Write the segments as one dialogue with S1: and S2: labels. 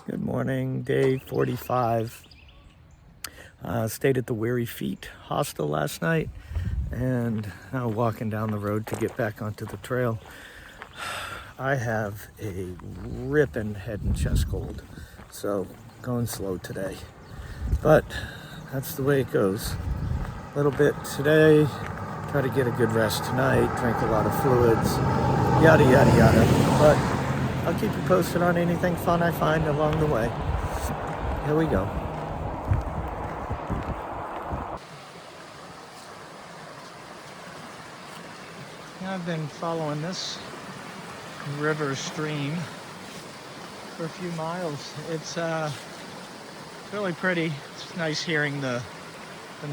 S1: Good morning, day 45. Stayed at the Weary Feet Hostel last night and now walking down the road to get back onto the trail. I have a ripping head and chest cold, so going slow today. But that's the way it goes. A little bit today, try to get a good rest tonight, drink a lot of fluids, yada yada yada. But I'll keep you posted on anything fun I find along the way. Here we go. I've been following this river stream for a few miles. It's really pretty. It's nice hearing the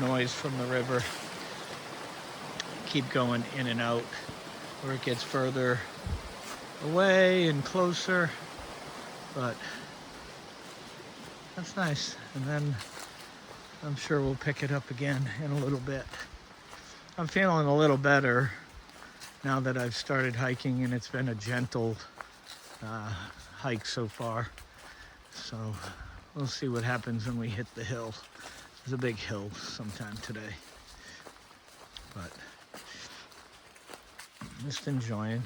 S1: noise from the river. Keep going in and out where it gets further away and closer, but that's nice. And then I'm sure we'll pick it up again in a little bit. I'm feeling a little better now that I've started hiking, and it's been a gentle hike so far. So we'll see what happens when we hit the hill. There's a big hill sometime today, but just enjoying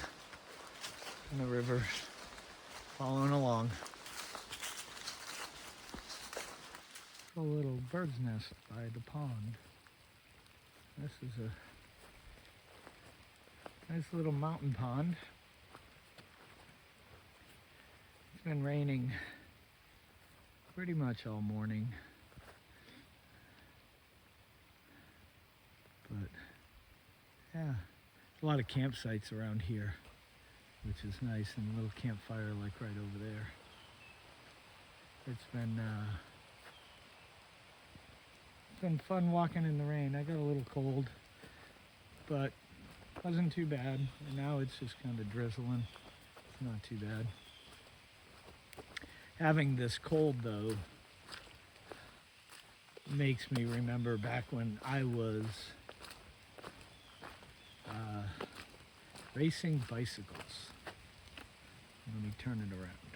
S1: the river, following along. A little bird's nest by the pond. This is a nice little mountain pond. It's been raining pretty much all morning, but yeah, a lot of campsites around here, which is nice, and a little campfire like right over there. It's been fun walking in the rain. I got a little cold, but wasn't too bad. And now it's just kind of drizzling. It's not too bad. Having this cold though makes me remember back when I was racing bicycles. Let me turn it around.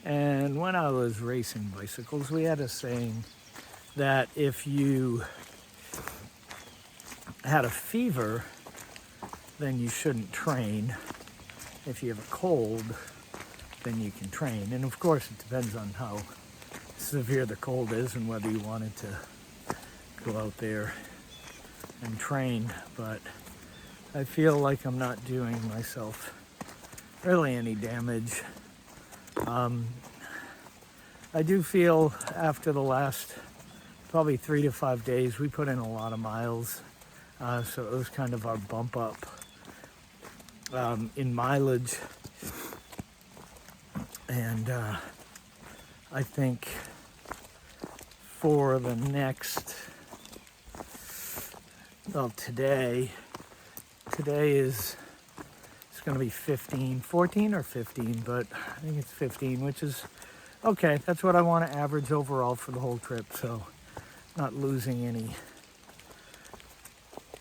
S1: And when I was racing bicycles, we had a saying that if you had a fever, then you shouldn't train. If you have a cold, then you can train. And of course, it depends on how severe the cold is and whether you wanted to go out there and train. But I feel like I'm not doing myself really any damage. I do feel after the last probably 3 to 5 days, we put in a lot of miles. So it was kind of our bump up in mileage. And I think for the next, well, today is, it's going to be 14 or 15, but I think it's 15, which is okay. That's what I want to average overall for the whole trip. So not losing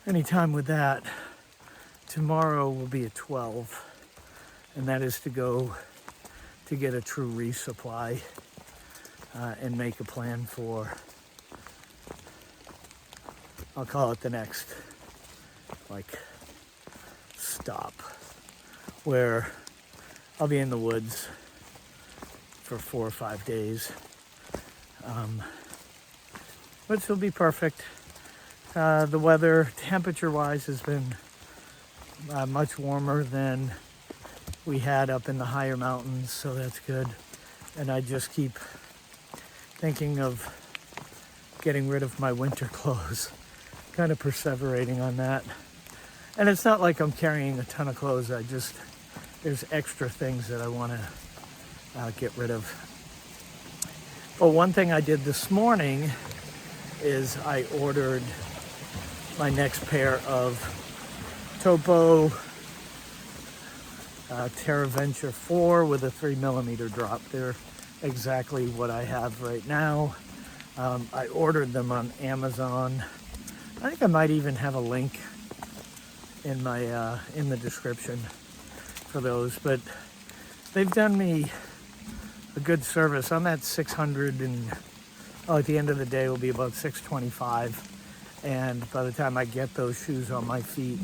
S1: any time with that. Tomorrow will be a 12, and that is to go to get a true resupply and make a plan for, I'll call it the next like stop, where I'll be in the woods for 4 or 5 days, which will be perfect. The weather, temperature-wise, has been much warmer than we had up in the higher mountains, so that's good. And I just keep thinking of getting rid of my winter clothes, kind of perseverating on that. And it's not like I'm carrying a ton of clothes. There's extra things that I want to get rid of. But one thing I did this morning is I ordered my next pair of Topo TerraVenture 4 with a 3mm drop. They're exactly what I have right now. I ordered them on Amazon. I think I might even have a link in my in the description for those, but they've done me a good service. I'm at 600 and at the end of the day will be about 625. And by the time I get those shoes on my feet,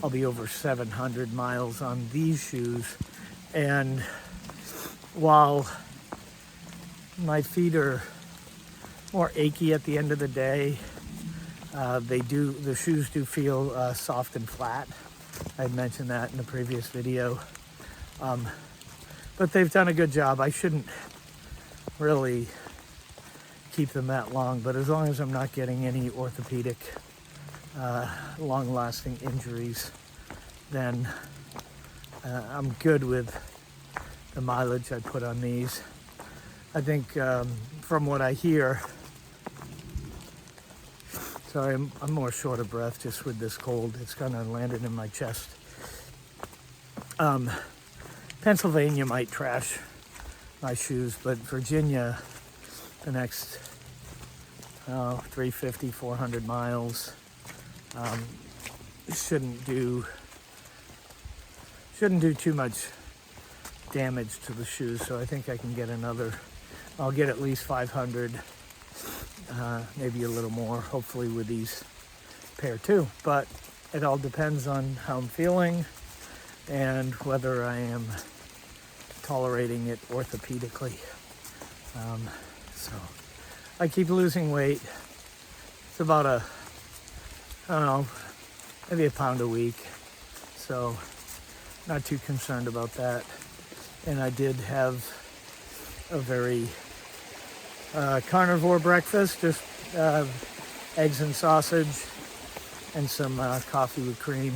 S1: I'll be over 700 miles on these shoes. And while my feet are more achy at the end of the day, the shoes do feel soft and flat. I mentioned that in the previous video. But they've done a good job. I shouldn't really keep them that long, but as long as I'm not getting any orthopedic long-lasting injuries, then I'm good with the mileage I put on these. I think from what I hear, sorry, I'm more short of breath just with this cold. It's kind of landed in my chest. Pennsylvania might trash my shoes, but Virginia, the next 350, 400 miles, shouldn't do too much damage to the shoes. So I think I can get I'll get at least 500, maybe a little more, hopefully with these pair too. But it all depends on how I'm feeling and whether I am tolerating it orthopedically. So I keep losing weight. It's about I don't know, maybe a pound a week. So not too concerned about that. And I did have a very carnivore breakfast, just eggs and sausage and some coffee with cream.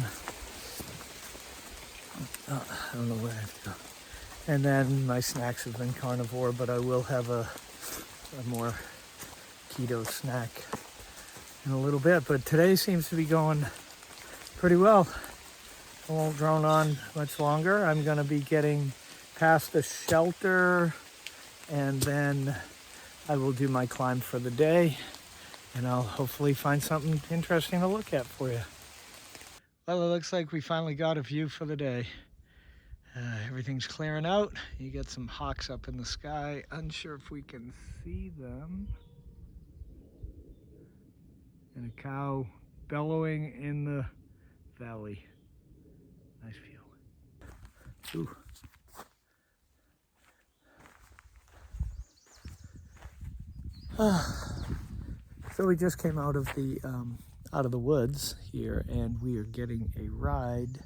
S1: I don't know where I have to go. And then my snacks have been carnivore, but I will have a more keto snack in a little bit. But today seems to be going pretty well. I won't drone on much longer. I'm going to be getting past the shelter, and then I will do my climb for the day, and I'll hopefully find something interesting to look at for you. Well, it looks like we finally got a view for the day. Everything's clearing out. You get some hawks up in the sky. Unsure if we can see them. And a cow bellowing in the valley. Nice view. Ooh. So we just came out of the woods here, and we are getting a ride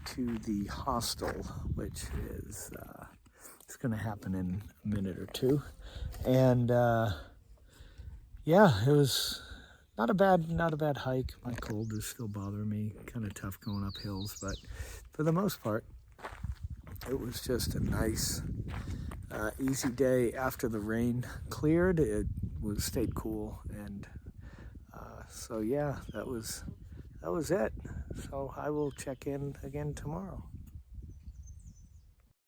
S1: to the hostel, which is it's going to happen in a minute or two. And yeah, it was not a bad hike. My cold is still bothering me. Kind of tough going up hills, but for the most part, it was just a nice, easy day. After the rain cleared, it stayed cool, and so yeah, that was it. So I will check in again tomorrow.